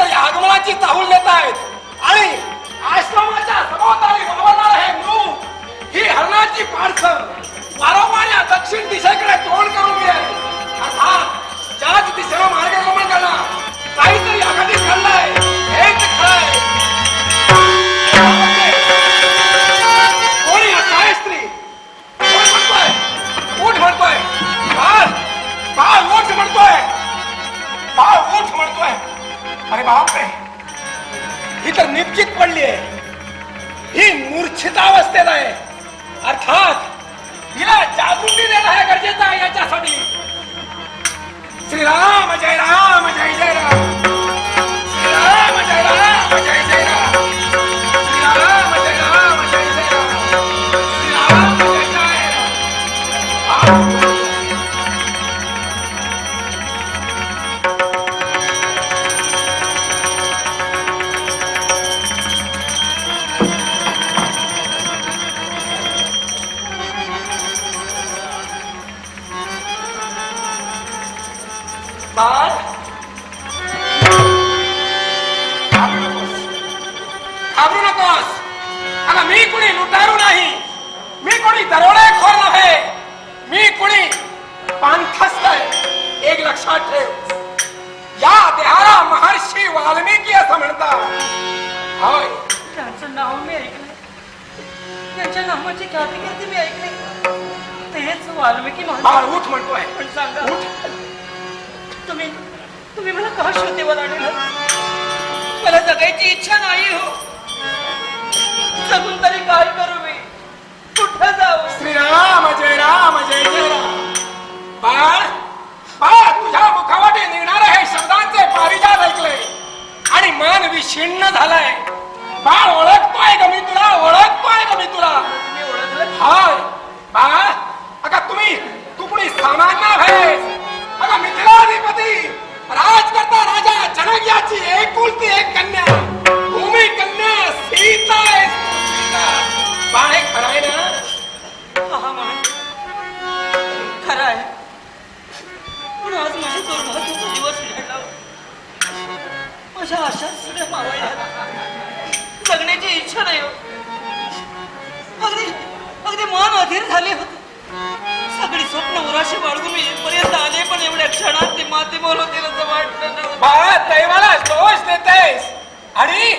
तर आगमनाची चाहूल देत आहेत आणि आश्रमाच्या सभोवताली वावरणार हे मृग ही हरणाची पाडसं वारंवार या दक्षिण दिशेकडे तोंड करून मिळेल. अर्थात ज्याच दिशेला मार्गक्रमण करणार काहीतरी अघटित घडलंय हेच खरंय. कोणी असाय स्त्री कोण म्हणतोय उठ म्हणतोय बाळ बाळ उठ म्हणतोय बाळ उठ म्हणतोय. अरे बापरे ही तर निश्चित पडली आहे. ही मूर्छितावस्थेत आहे. अर्थात हिला जागृती देणं हे गरजेचं आहे. याच्यासाठी श्रीराम जय राम जय जय राम श्रीराम जय राम जय जय राम श्रीराम जय राम जय जय राम श्रीराम जय जय राम. घाबरू नकोस. अगं मी कुणी लुटारू नाही. मी कुणी दरोडेखोर नव्हे. मी कुणी पांथस्त आहे. एक लक्षात ठेव. या देहाला महर्षी वाल्मिकी असं म्हणतात. होय त्यांचं नाव मी ऐकलं. त्यांच्या नावाची ख्याती मी ऐकली. तेच वाल्मिकी बाळ उठ म्हणतोय. पण सांगा उठ. तुम्ही मला का श्रोतेवर आणलं? मला जगायची इच्छा नाही हो. जगून तरी काय करू मी? कुठं जाऊ? श्रीराम जय राम जय जय राम. बाळ बाळ तुझ्या मुखावाटे निघणारे हे शब्दांचे पारिजात ऐकले आणि मन विषिन्न झालंय. बाळ ओळखतोय का मी तुला? ओळखतोय का मी तुला? तुम्ही ओळखलं? हाय बाळ अगं तू कुणी सामान्य आहेस. अगं मिथिलाधिपती राजकर्ता राजा जनक याची एकुलती एक कन्या भूमी कन्या सीता आहे. बाळ हे खरं आहे ना? हा मान खरं आहे. पण आज माझ्या दुर्भाग्याचा दिवस घडला. माझ्या आशा सगळ्या मावळल्या. जगण्याची इच्छा नाही. अगदी मन अधीर झाले होते. सगळी स्वप्न उराशी बाळगून मी इथपर्यंत आले. पण एवढ्या क्षणात ते मातीमोल होतील असं वाटलं नव्हतं. बाळा दैवाला दोष देतेस आणि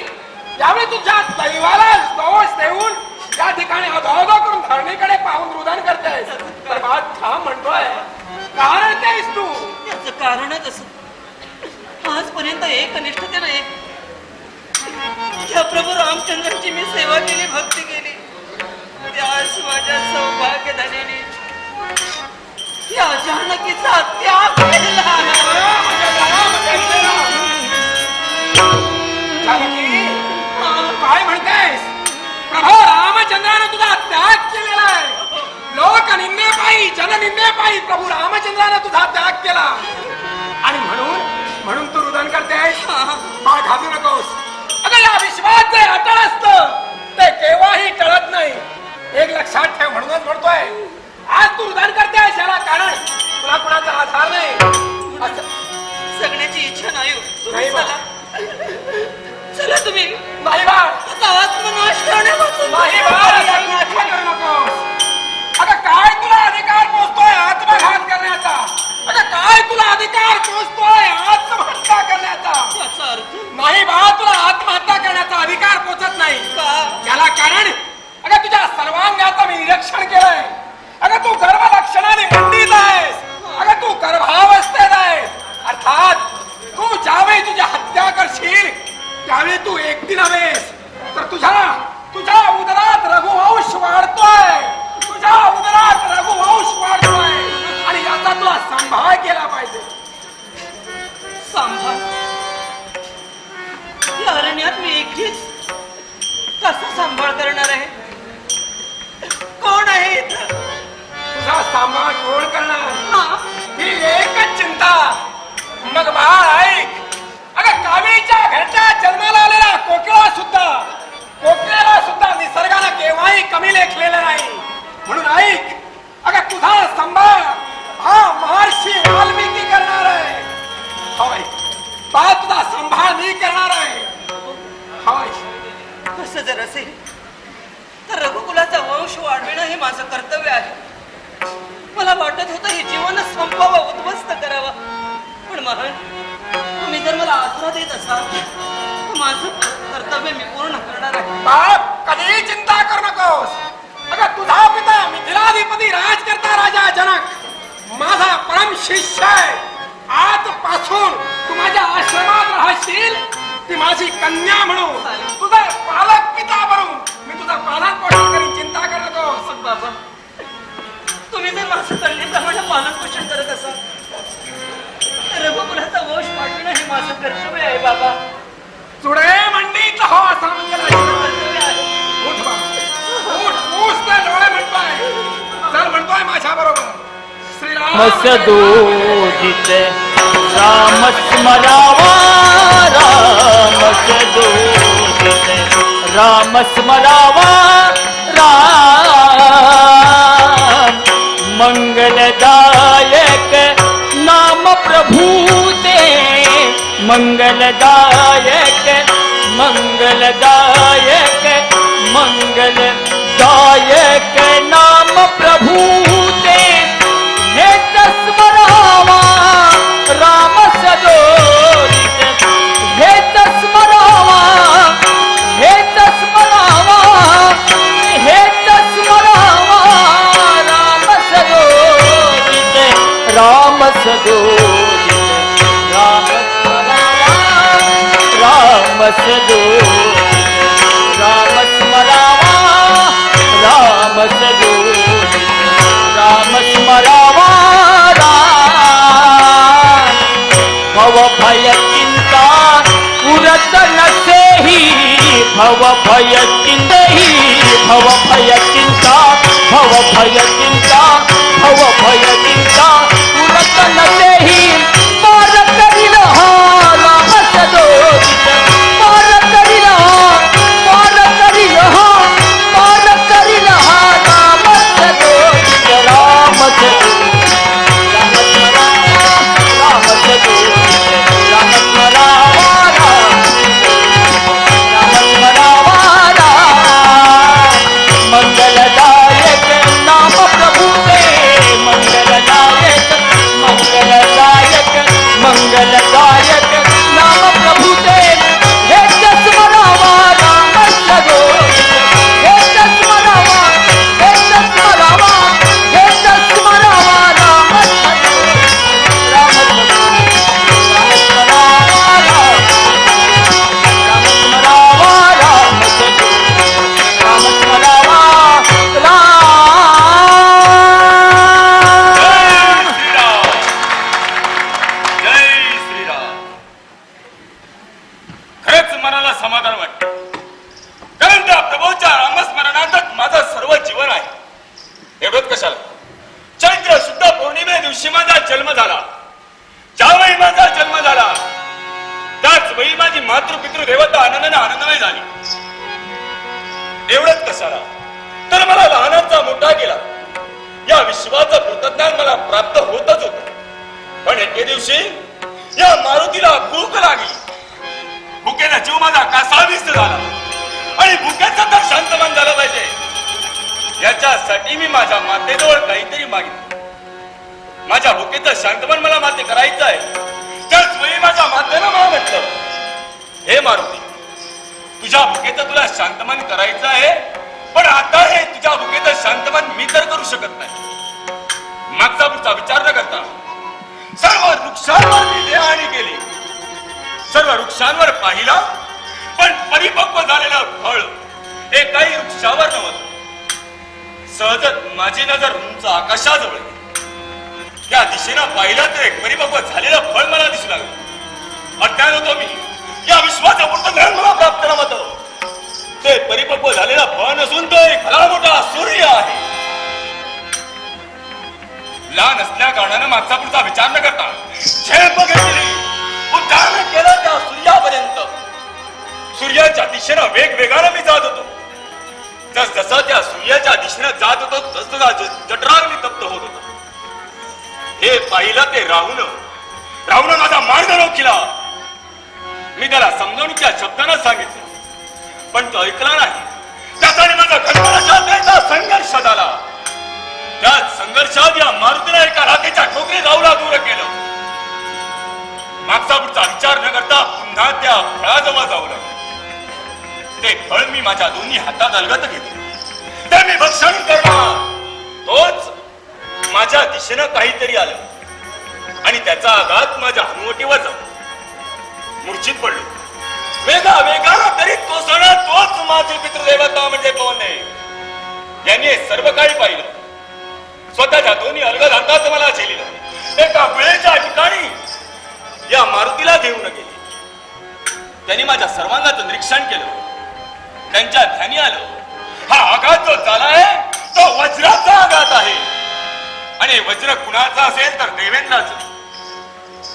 यावेळी तुझ्या दैवाला दोष देऊन या ठिकाणी अधोअधो करून धरणीकडे पाहून रुदन करतेस. तर बाळ थांब म्हणतोय. कारण तेस तू याचं कारणच असं. आजपर्यंत एक निष्ठतेनं या प्रभू रामचंद्रांची मी सेवा केली, भक्ती केली. त्यास माझ्या सौभाग्य धनेने या जानकीचा त्याग केला. जानकी काय म्हणतेस? प्रभू रामचंद्राने तुझा त्याग केलेला आहे. लोकनिंदेपायी जननिंदेपायी प्रभू रामचंद्राने तुझा त्याग केला आणि म्हणून तू रुदन करतेस. बाळ घाबरू नकोस. अगं या विश्वात जे अटळ असतं ते केव्हाही टळत नाही. एक लक्षात ठेव. म्हणूनच म्हणतोय आज तू रुदन करतेस याला कारण तुला कुणाचा आधार नाही. जगण्याची इच्छा नाही. नाही चला चला तुम्ही. नाही बाळ आता आत्मनाश करण्यापासून नाही बाळ असं करू नकोस. अगं काय तुला अधिकार पोचतोय आत्मघात करण्याचा? अगं काय तुला अधिकार पोचतोय आत्महत्या करण्याचा? याचा अर्थ नाही बाळा तुला आत्महत्या करण्याचा अधिकार पोचत नाही. याला कारण अगं तुझ्या सर्वांगाचं मी निरीक्षण केलंय. अगं तू गर्भलक्षणाने मंडित आहेस. अगं तू गर्भावस्थेत आहेस. अर्थात तू ज्यावेळी तुझी हत्या करशील त्यावेळी तू एकटी नव्हेस तर तुझ्या उदरात रघुवंश वाढतोय. तुझ्या उदरात रघुवंश वाढतोय आणि याचा तुला सांभाळ केला पाहिजे. सांभाळ? या अरण्यात मी एकटीच कसा सांभाळ करणार आहे? कोण आहे इथं? तुझा सांभाळ कोण करणार ही एकच चिंता. मग बाळ ऐक. अगं कावेरीच्या घरच्या जन्माला आलेला कोकिळेला सुद्धा निसर्गानं केव्हाही कमी लेखलेलं नाही. म्हणून ऐक. अगं तुझा सांभाळ हा महर्षी वाल्मिकी करणार आहे. होय बाळ तुझा सांभाळ मी करणार आहे. होय. असं जर असेल तर रघुकुलाचा वंश वाढविणं हे माझं कर्तव्य आहे. मला वाटत होतं हे जीवनच संपवावं, उद्ध्वस्त करावं. पण महान, तुम्ही जर मला आसरा देत असाल तर माझं कर्तव्य मी पूर्ण करणार आहे. बाप, कधीही चिंता करू नकोस. अगं तुझा पिता मिथिलाधिपती राजकर्ता राजा जनक माझा परम शिष्य आहे. आजपासून तू माझ्या आश्रमात राहशील. ती माझी कन्या म्हणून, तुझा पालक पिता म्हणून मी तुझा पालन पोषण करीन. चिंता करू नकोस. पण बाबा, तुम्ही जर माझं कन्येप्रमाणे पालन पोषण करत असाल तर रघुकुलाचा वंश वाढविणं हे माझं कर्तव्य आहे बाबा. चुडे मंडीत हो असा म्हणजे कर्तव्य आहे. उठ बाबा, उठ. ऊस ते डोळे म्हणतोय. चल म्हणतोय माझ्या बरोबर. श्रीराम मसदोदित राम स्मरावा, राम सदोदित राम स्मरावा, राम मंगलदायक नाम प्रभु ते, मंगलदायक मंगलदायक मंगलदायक नाम प्रभु ते, हे स्मरावा राम सदोदित, हे स्मरावा, हे स्मरावा, हे स्मरावा राम सदोदित, राम सदोदित राम स्मरावा, राम सदोदित राम स्मरावा, राम सदोदित राम स्मरावा, राम भव भय चिंता उरत नसेही, भव भय चिंतही, भव भय चिंता, भव भय चिंता, भव भय चिंता उरत नसेही, पार करील हा राम सदोदित, पार करील हा, पार करील हा, पार करील हा राम सदोदित, राम सदोदित राम स्मरावा, राम सदोदित राम स्मरावा, राम स्मरावा, राम मंगलदायक नाम प्रभु ते, मंगलदायक मंगलदायक मंगलदायक नाम प्रभु ते, हे स्मरावा राम सदोदित, हे स्मरावा, हे स्मरावा, हे स्मरावा राम सदोदित, राम सदोदित राम स्मरावा, राम स्मरावा, राम सदोदित राम स्मरावा, जय श्रीराम. खरंच मनाला समाधान वाटतं, कारण त्या प्रभूच्या रामस्मरणातच माझं सर्व जीवन आहे. एवढंच कशाला, चैत्र शुद्ध पौर्णिमे दिवशी माझा जन्म झाला. ज्यावेळी माझा जन्म झाला त्याच वेळी माझी मातृपितृ देवता आनंदाने आनंदमय झाली. एवढंच कशाला, तर मला लहानाचा मोठा केला. या विश्वाचं कृतज्ञान मला प्राप्त होतच होत. पण एके दिवशी या मारुतीला भूक लागली. भुकेचा जीव माझा कासावीस झाला आणि भुकेचं तर शांतमान झालं पाहिजे याच्यासाठी मी माझ्या मातेजवळ काहीतरी मागितलं. माझ्या भुकेचं शांतमान मला माते करायचं आहे. त्याच वेळी माझ्या मातेनं मला म्हटलं, हे मारुती, तुझ्या भुकेचं तुला शांतमान करायचं आहे, पण आता हे तुझ्या भुकेचं शांतमान मी तर करू शकत नाही. मागचा पुढचा विचार न करता सर्व वृक्षांवर मी देहाणी केली. सर्व वृक्षांवर पाहिला, पण परिपक्व झालेलं फळ एकाही वृक्षावर नव्हतं. सहजच माझी नजर उंच आकाशाजवळ गेली. त्या दिशेनं पाहिलं तर एक परिपक्व झालेलं फळ मला दिसू लागलं. अज्ञान होतो मी, या विश्वाचं पूर्ण ज्ञान मला प्राप्त नव्हतं. ते परिपक्व झालेलं फळ नसून तो एक खरा मोठा सूर्य आहे. लहान असल्या कारणानं मागचा पुढचा विचार न करता झेप घेतली, उड्डाण केलं त्या सूर्यापर्यंत. सूर्याच्या दिशेनं वेगवेगानं मी जात होतो. जस जसं त्या सूर्याच्या दिशेनं जात होतो तस तसा जठराग्नी तप्त होत होता. हे पाहिलं ते राहून माझा मार्ग रोखला. मी त्याला समजावणीच्या शब्दानं सांगितलं, पण तो ऐकला नाही. त्यासाठी माझा खंडराचा संघर्ष झाला. त्याच संघर्षात या मारुतीने एका राखेच्या ठोकरी जाऊला दूर केलं. मागचा पुढचा विचार न करता पुन्हा त्या फळाजवळ जाऊ लागलो. ते फळ मी माझ्या दोन्ही हातात अलगत घेतले. ते मी भक्षण करणार. तोच माझ्या दिशेनं काहीतरी आलं आणि त्याचा आघात माझ्या हनुवटीवर जाऊ मूर्छित पडलो. वेगा वेगाला तरी कोसळणार तोच माझी पितृदेवता म्हणजे पवने. यांनी हे सर्व काही पाहिलं. स्वतःच्या दोन्ही अलगद हातात मला झेलिलं. एका वेळेच्या ठिकाणी या मारुतीला घेऊन गेले. त्यांनी माझ्या सर्वांगाचं निरीक्षण केलं. त्यांच्या ध्यानी आलं, हा आघात जो झालाय तो वज्राचा आघात आहे आणि वज्र कुणाचा असेल तर देवेंद्राचं.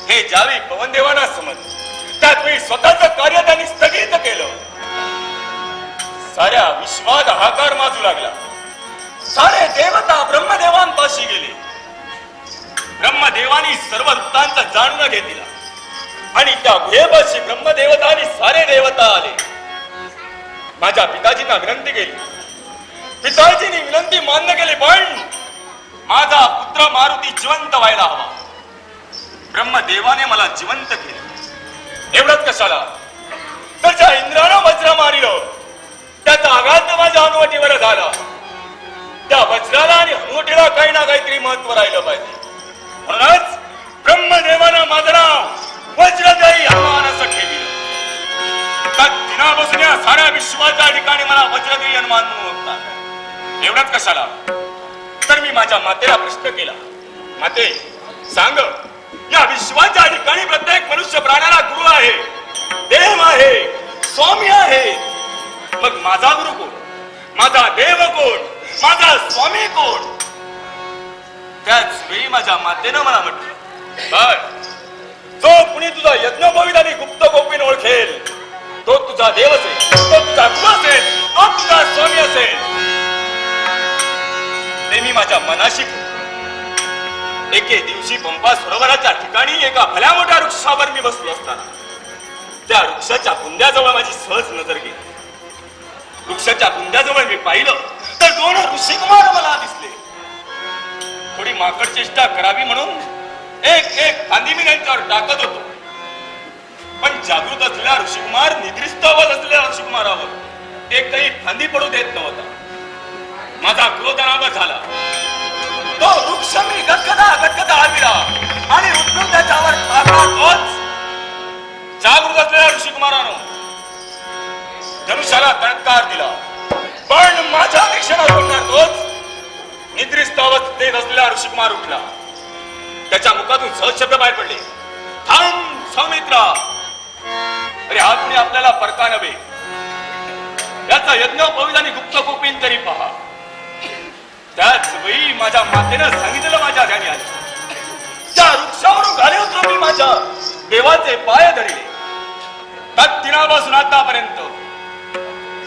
हे ज्यावेळी पवनदेवांना समजलं त्याचवेळी स्वतःच कार्य त्यांनी स्थगित केलं. साऱ्या विश्वात हाकार माजू लागला. सारे देवता ब्रह्मदेवांपाशी गेले. ब्रह्मदेवानी सर्व वृत्तांत जाणून घेतला आणि त्या गुहेपाशी ब्रह्मदेवता आणि सारे देवता आले. माझ्या पिताजींना विनंती केली. पिताजींनी विनंती मान्य केली, पण माझा पुत्र मारुती जिवंत व्हायला हवा. ब्रह्मदेवाने मला जिवंत केले. एवढंच कशाला, तर ज्या इंद्रानं वज्र मारिलं त्याचा आघात माझ्या हनुवटीवर झाला. त्या वज्राला आणि हनुवटीला काही ना काहीतरी महत्व राहिलं पाहिजे. म्हणूनच ब्रह्मदेवानं माझं नाव वज्रदेही हनुमान असं ठेवलं. त्या दिनापासून या साऱ्या विश्वाच्या ठिकाणी मला वज्रदेही हनुमान म्हणून ओळखतात. एवढंच कशाला, तर मी माझ्या मातेला प्रश्न केला, माते सांग, या विश्वाच्या ठिकाणी प्रत्येक मनुष्य प्राण्याला गुरु आहे, देव आहे, स्वामी आहे. मग माझा गुरु कोण, माझा देव कोण, माझा स्वामी कोण? त्याच वेळी माझ्या मातेनं मला म्हटलं, बर, जो कुणी तुझा यज्ञोपवीत आणि गुप्त गोपीन ओळखेल तो तुझा देव असेल, तो तुझा गुरु असेल, तो तुझा स्वामी असेल. ते मी माझ्या मनाशी एके दिवशी पंपा सरोवराच्या ठिकाणी एका भल्या मोठ्या वृक्षावर मी बसलो असताना त्या वृक्षाच्या बुंद्याजवळ माझी सहज नजर गेली. वृक्षाच्या बुंद्याजवळ मी पाहिलं तर दोन ऋषिकुमार मला दिसले. थोडी माकड चेष्टा करावी म्हणून एक एक फांदी मी त्यांच्यावर टाकत होतो, पण जागृत असलेला ऋषिकुमार निद्रिस्त असलेल्या ऋषिकुमारावर एकही फांदी पडू देत नव्हता. माझा क्रोधानावर झाला. तो वृक्ष मी गदगदा आविला आणि उठून त्याच्यावर टाकला. तोच जागृत असलेल्या ऋषिकुमारानं धनुष्याला तळकार दिला, पण माझ्या दिशेला बोलणार तोच निद्रिस्त अवस्थेत असलेला ऋषिकुमार उठला. त्याच्या मुखातून सहज शब्द बाहेर पडले, थांब सौमित्रा. अरे हा कुणी आपल्याला परका नव्हे, याचा यज्ञोपवीत आणि गुप्त गोपीन तरी पहा. त्याच वेळी माझ्या मातेनं सांगितलं, माझ्या ध्यानी आलं, त्या वृक्षावरून खाली उतरून मी माझ्या देवाचे पाय धरले. त्यात दिनापासून आतापर्यंत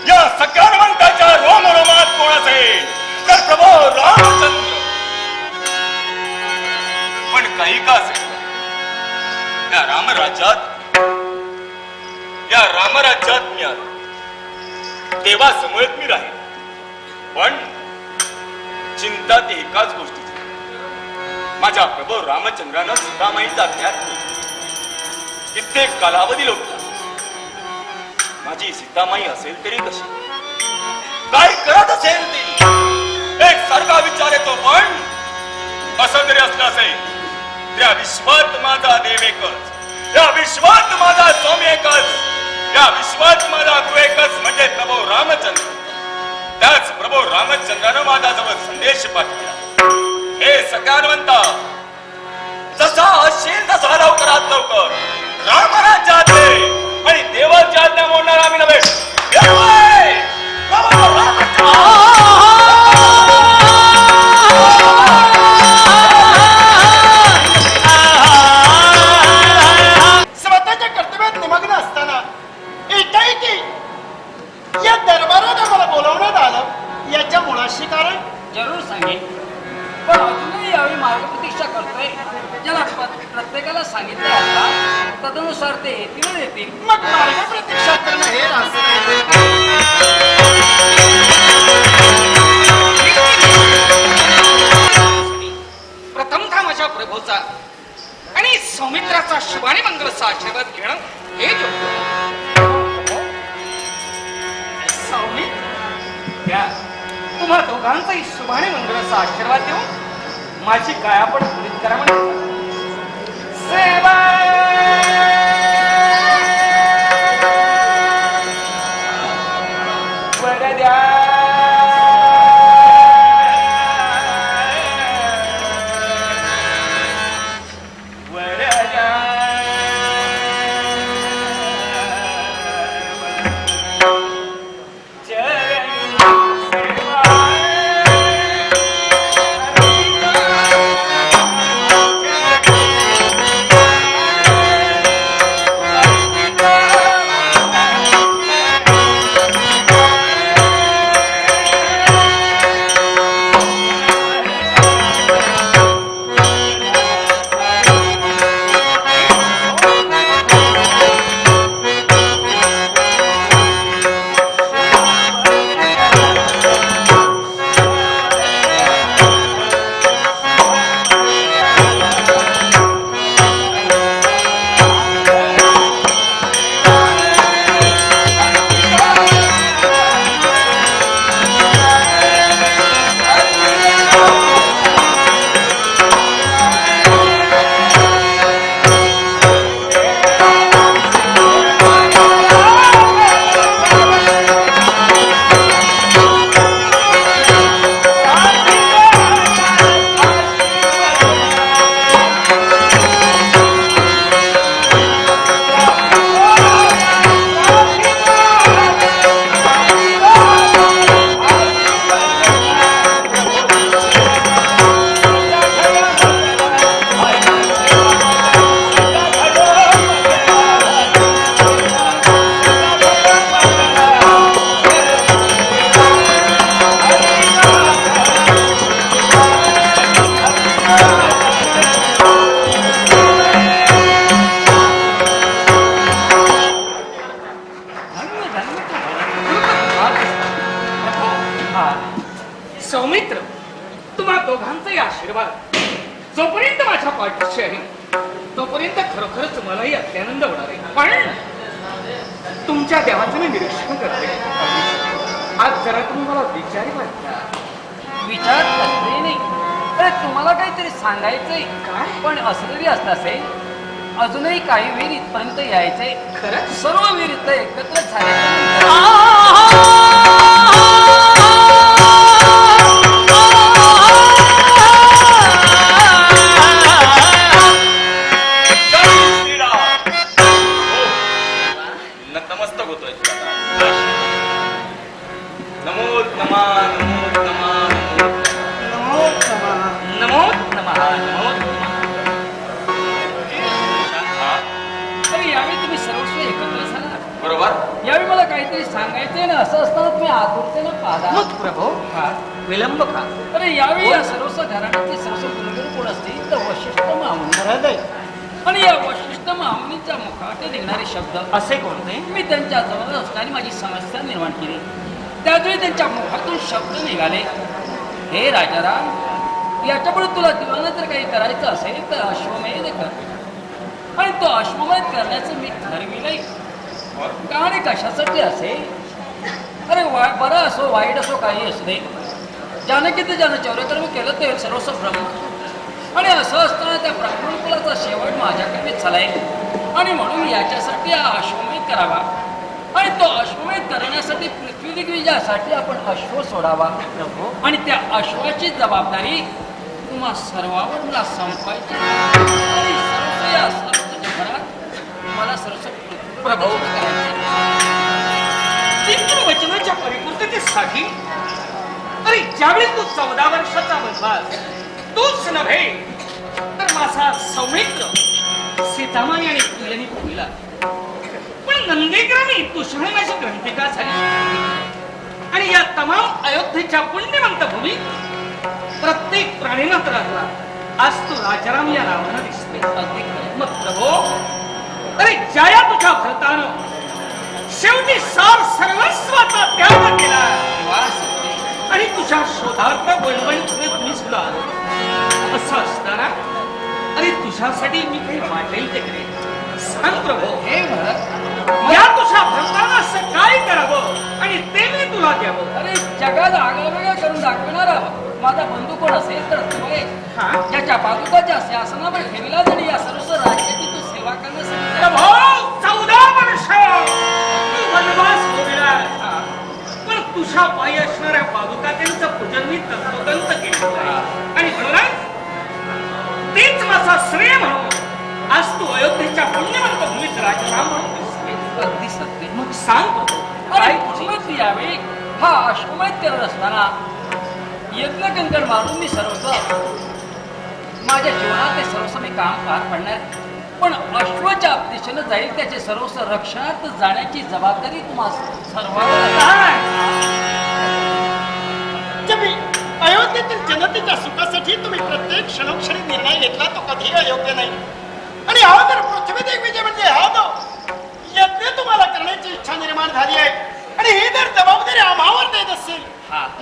या सकाळवंताच्या रोम रोमात कोण असेल तर प्रभू रामचंद्र. पण काही का असेल, या रामराज्यात मी आलो. देवा समोर मी राहील, पण चिंता ती एकाच गोष्टीची, माझ्या प्रभू रामचंद्रानं सीतामाईचा त्याग केला. कित्येक कालावधी लोटला. माझी सीतामाई असेल तरी कशी, काय करत असेल ती, एक सारखा विचार येतो. पण असं तरी असलं असेल, त्या विश्वात माझा देव एकच, या विश्वात माझा स्वामी एकच, या विश्वात माझा गुरु एकच म्हणजे प्रभू रामचंद्र. त्याच प्रभू रामचंद्रानं माझ्याजवळ संदेश पाठवला, हे सकाळवंता, जसा असशील तसा लवकरात लवकर रामराज्यात आणि देवाच्या आज्ञा मोडणार आम्ही नव्हे. स्वतःच्या कर्तव्यात निमग्न असताना एकाएकी या दरबारात मला बोलावण्यात आलं, याच्या मुळाशी कारण जरूर सांगेन, पण अजूनही यावेळी मार्गप्रतीक्षा करता असतंय ज्याला प्रत्येकाला सांगितलं आता तदनुसार ते येतील. मग माझ्या प्रतीक्षा करणं हे रास्त प्रथमतः माझ्या प्रभूचा आणि सौमित्राचा शुभाने मंगलचा आशीर्वाद घेणं हे योग्य. सौमित्र घ्या तुम्हा दोघांचाही शुभाने मंगलचा आशीर्वाद देऊन माझी काय आपण पुरीत करा म्हणजे सेवा वर द्या. सौमित्र तुम्हा दोघांचाही आशीर्वाद जोपर्यंत माझ्या पाठीशी आहे तोपर्यंत खरोखरच मलाही अत्यानंद होणार आहे. पण तुमच्या देवाचं मी निरीक्षण करते. आज जरा तुम्ही मला विचारी वाटता. विचार करते नाही अरे तुम्हाला काहीतरी सांगायचंय काय? पण असं जरी असलं असेल अजूनही काही वीर इथपर्यंत यायचंय. खरंच? सर्व वीर इथं एकत्र झाले नतमस्तक होतोय तुला. नमो नमा नमो नमा नमो नमो नमः नमो अरे यावेळी तुम्ही सर्वस्व एकत्र झाला. बरोबर. यावेळी मला काहीतरी सांगायचंय ना असं असताना तुम्ही आतुरतेनं पाहता. मग प्रभू विलंब का? अरे यावेळी या सर्वस्व घराण्याचे सर्वस्व गुरुगुरु कोण असतील तर वशिष्ठ महामुनी. हृदय आणि या वशिष्ठ महामुनीच्या मुखात निघणारे शब्द असे कोणते? मी त्यांच्या जवळ असताना माझी समस्या निर्माण केली. त्यावेळी त्यांच्या मुखातून शब्द निघाले, हे राजाराम याच्यापुढे तुला दिवाना जर काही करायचं असेल तर अश्वमेध कर. आणि तो अश्वमेध करण्याचं मी ठरविलंय. आणि कशासाठी असेल? अरे बरं असो वाईट असो काही असू दे, ज्यानं किती ज्यानं चौर्यकर्म केलं ते सर्वस्व ब्रह्म. आणि असं असताना त्या ब्राह्मण कुलाचा शेवट माझ्याकडे चालाय. आणि म्हणून याच्यासाठी हा अश्वमेध करावा. आणि तो अश्वमेध करण्यासाठी पृथ्वी दिग्विजयासाठी आपण अश्व सोडावा. आणि त्या अश्वाची जबाबदारी तुम्हा सर्वांवर मला संपवायची. आणि सर्व या सर्व जगभरात मला सर्व प्रभू वचनाच्या परिपूर्ततेसाठी अरे ज्यावेळी तू 14 वर्षाचा बनलास तूच नव्हे तर माझा सौमित्र सीतामाई आणि तुझ्यानी पोहिला. पण नंदीग्रामी तुझ्याने माझी ग्रंथिका झाली. आणि या तमाम अयोध्येच्या पुण्यवंत भूमीत प्रत्येक प्राणीनं त्रासला आज तू राजाराम या नावानं दिसते. अगदी खरं. मग प्रभो, अरे जया तुझ्या भरतानं शेवटी सार सर्वस्वाचा त्याग केला आणि तुझ्या शोधार्थ बळबळीत तुम्ही सुद्धा आलो. असं असताना अरे तुझ्यासाठी मी काही वाटेल ते करेन. सांग प्रभो, हे या तुझ्या भक्तांना असं काय करावं आणि ते मी तुला द्यावं. अरे जगाला आगळवेगळं करून दाखवणारा माझा बंधू कोण असेल तर तो एक ज्याच्या पादुकाच्या शासनावर ठेवला आणि या सर्व राज्याची तू सेवा करण्यासाठी प्रभो, 14 वर्ष तू वनवास भोगला. पण तुझ्या पायी असणाऱ्या पादुका त्यांचं पूजन मी तंतोतंत केलं आहे. आणि म्हणूनच तेच माझा श्रेय म्हणून आज तू अयोध्येच्या पुण्यवंत भूमीत राजराम म्हणून दिसते. अगदी सत्य. मग सांगतो अरे अश्वमेध यावेळी हा अश्वमेध करत असताना यज्ञ कंकण मारून मी सर्वस्व माझ्या जीवनात ते सर्वस्व मी काम पार पडणार. पण अश्वच्या दिशेनं जाईल त्याचे सर्वस्व रक्षणार्थ जाण्याची जबाबदारी तुम्हाला सर्वांना जबी अयोध्येतील जनतेच्या सुखासाठी तुम्ही प्रत्येक क्षणोक्षणी निर्णय घेतला तो कधी अयोग्य नाही. आणि हा जर पृथ्वी देवीचे म्हणजे हा तो यज्ञ तुम्हाला करण्याची इच्छा निर्माण झाली आहे आणि ही जर जबाबदारी आम्हावर देत असेल,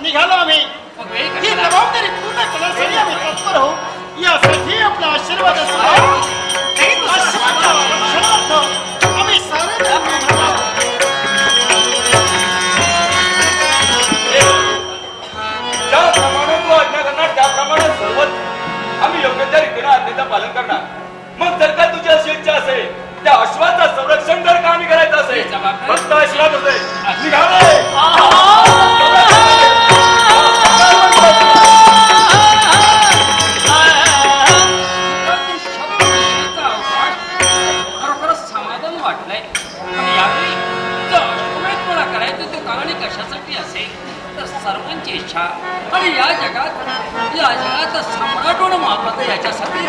निघालो आम्ही. ही जबाबदारी पूर्ण करण्यासाठी आम्ही तत्पर हो. यासाठी आपला आशीर्वाद असतो. आम्ही सारे ज्याप्रमाणे तू आज्ञा करणार त्याप्रमाणे सर्वच आम्ही योग्य त्या रीतीने आज्ञेचं पालन करणार. मग जर का तुझी अशी इच्छा असेल त्या अश्वाचं संरक्षण जर का आम्ही करायचं असेल फक्त आशीर्वाद असेल निघाले. खरोखरच समाधान वाटलंय. पण यावेळी जो अश्वमेध मला करायचं तो कारण कशासाठी असेल तर सर्वांची इच्छा आणि या जगात सम्राट होणं महत्वाचं याच्यासाठी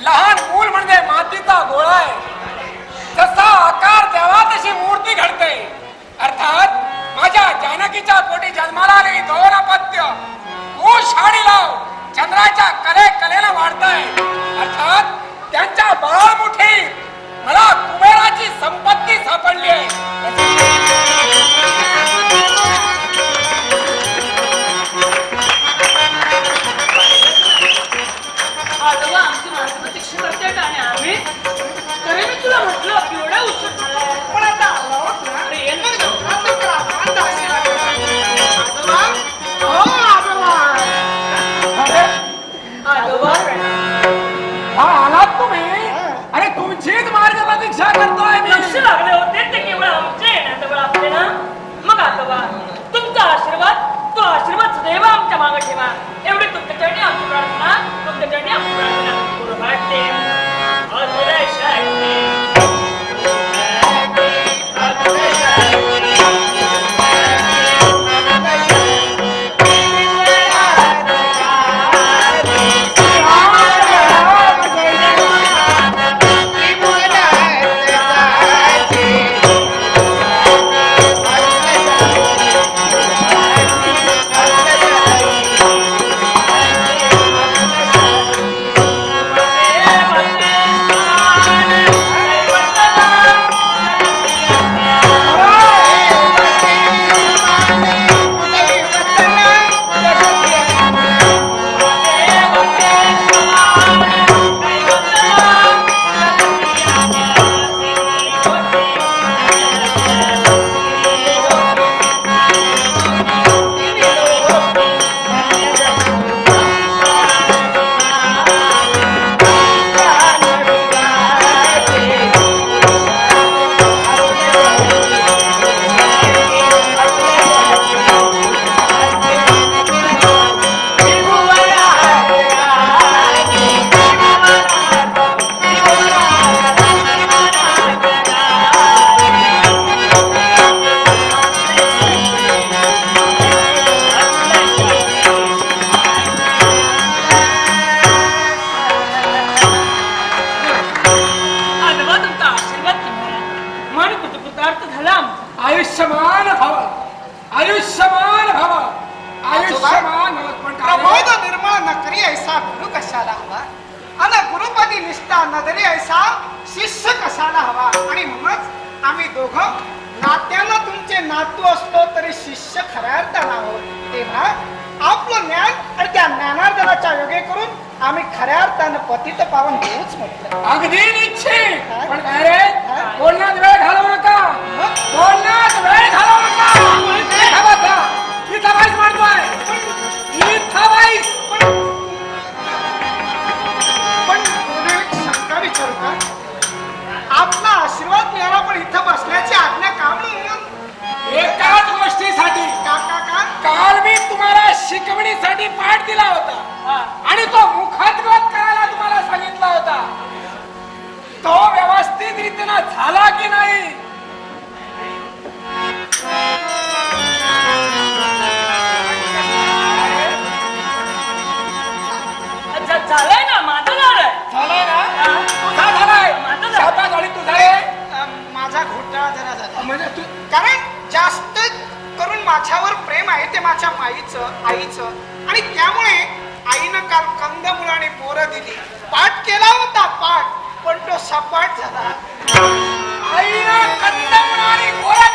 लहान मूल म्हणजे मातीचा गोळा आहे. जसा आकार द्यावा तशी मूर्ती घडते. अर्थात माझ्या जानकीच्या पोटी जन्माला आलेली 2 अपत्य तू शाडी लाव चंद्राच्या कलेनं वाढताय. अर्थात त्यांच्या बाळमुठी मला कुबेराची संपत्ती सापडली आहे. आजोबा आमची माणसं प्रतीक्षा करतात आणि आम्ही तरी मी तुला म्हटलं एवढा उशीर झालाय. पण आता अरे येणार आजोबा हा आलात तुम्ही? अरे तुमचीच मार्ग प्रतीक्षा करतोय मी. लक्ष लागले होते ते केवळ आमचे येण्याचं वेळ आपले ना. मग आजोबा तुमचा आशीर्वाद तो आशीर्वाद सदैव आमच्या मागे ठेवा. एवढी तुमच्यासाठी आमची प्रार्थना तुमच्यासाठी आमची प्रार्थना गुरु वाटते. आयुष्यमान होत पण काय रे? प्रबोध निर्मळ नकरी ऐसा गुरु कशाला हवा आणि गुरुपदी निष्ठा नदरी ऐसा शिष्य कशाला हवा. आणि म्हणूनच आम्ही दोघं नात्यानं तुमचे नातू असलो तरी शिष्य खऱ्या अर्थानं आहोत. तेव्हा आपलं ज्ञान आणि त्या ज्ञानार्जनाच्या योगे करून आम्ही खऱ्या अर्थानं पतित पावन होऊच म्हटलं. अगदी निश्चित. पण काय रे, बोलण्यात वेळ घालवू नका, बोलण्यात वेळ घालवू नका. इथं बसा. इथं बाईस मारतोय, इथं बाईस. पण पुढे एक शंका विचारू का? आपला आशीर्वाद मिळाला पण इथं बसण्याची आज्ञा का म्हणून? एकाच गोष्टीसाठी. का काल मी तुम्हाला शिकवणीसाठी पाठ दिला होता आणि तो मुखोद्गत करायला तुम्हाला सांगितला होता. तो व्यवस्थित रीतीनं झाला की नाही? झालंय ना, माझं झालंय. झालाय ना? तुझा झालाय. माझं झालं. शाबास झाली तुझा रे. माझा घोटाळा जरा झाला. म्हणजे तू कारण जास्त करून माझ्यावर प्रेम आहे ते माझ्या माईचं, आईचं. आणि त्यामुळे आईनं काल कंदमुळं आणि पोरं दिली. पाठ केला होता पाठ, पण तो सपाट झाला. आईनं कंदमुळं आणि गोळा